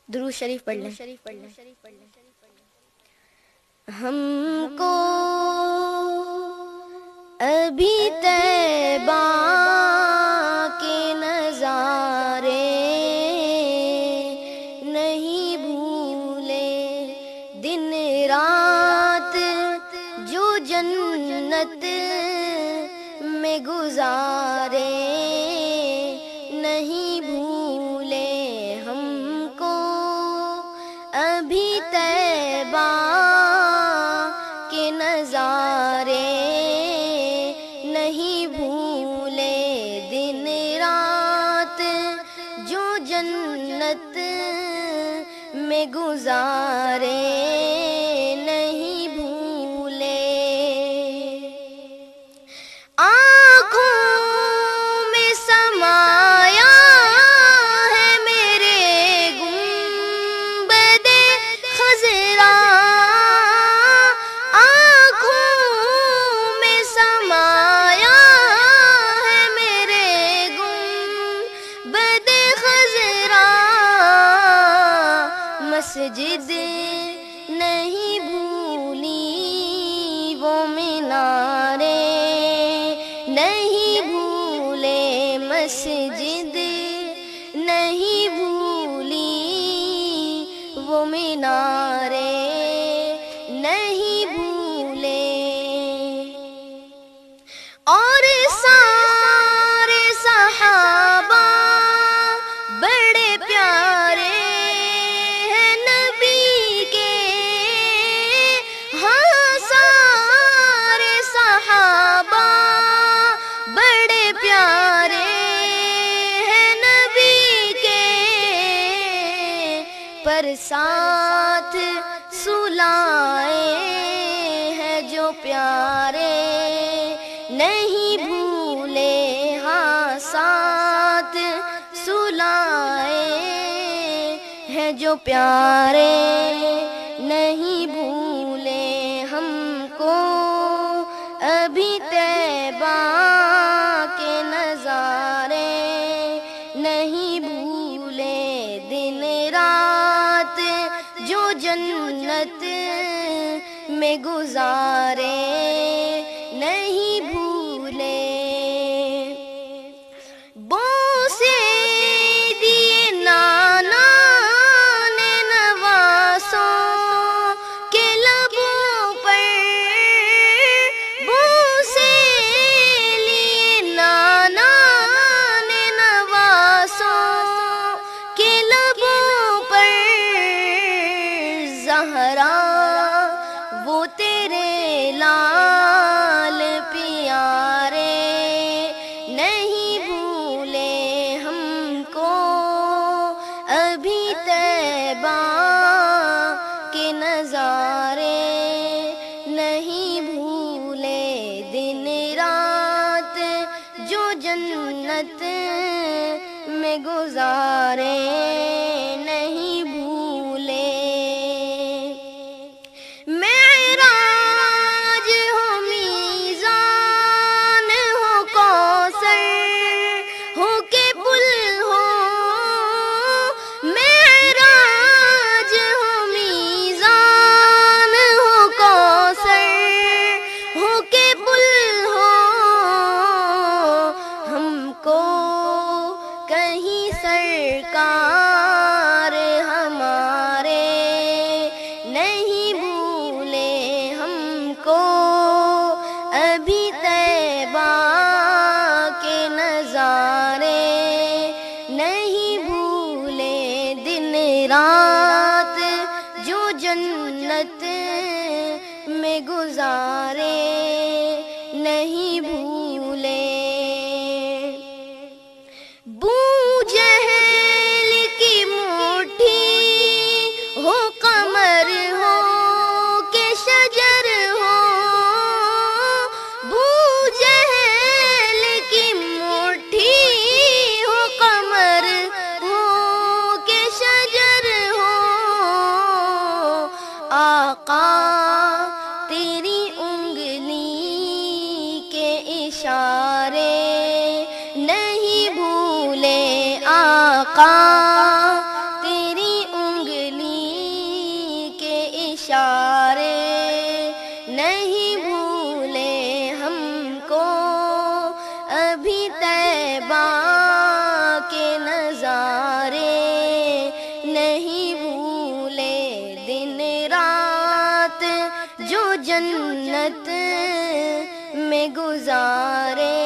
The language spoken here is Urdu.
درود شریف پڑھ لیں۔ ہم کو ابھی طیبہ کے نظارے نہیں بھولے، دن رات جو جنت میں گزارے نہیں بھولے، ہم کو ابھی طیبہ کے نظارے نہیں بھولے، دن رات جو جنت میں گزارے نہیں بھولے۔ آنکھوں میں سمایا ہے میرے گنبد خضرا، آنکھوں میں سمایا ہے میرے گنبد خضرا، مسجد نہیں بھولی وہ مینارے نہیں بھولے، مسجد نہیں بھولی وہ مینارے نہیں بھولے، اور سارے صحابہ بڑے پیارے ہیں نبی کے، ہاں سارے صحابہ بڑے پیارے ہیں نبی کے، پر ساتھ سلائے ہیں جو پیارے نہیں بھولے، ہاں ساتھ سلائے ہیں جو پیارے نہیں بھولے، ہم کو ابھی طیبہ کے نظارے نہیں بھولے، دن رات جو جنت میں گزارے نہیں بھولے، بوسے دیے نانا نے نواسوں کے لبوں پر، بوسے لیے نانا نے نواسوں کے لبوں پر، زہرا وہ تیرے لال پیارے نہیں بھولے، ہم کو ابھی طیبہ کے نظارے نہیں بھولے، دن رات جو جنت میں گزارے نہیں بھولے، معراج ہو میزان ہو کوثر ہو کے پل ہو، معراج ہو میزان ہو کوثر ہو کے پل ہو، ہم کو کہیں سرکار ہمارے نہیں بھولے، ہم کو ابھی طیبہ کے نظارے نہیں بھولے، دن رات جو جنت میں گزارے نہیں بھولے، بو جہل کی مٹھی ہو قمر ہو کہ شجر ہو، بو جہل کی مٹھی ہو قمر ہو کہ شجر ہو، آقا تیری انگلی کے اشارے نہیں بھولے، آقا تیری انگلی میں گزارے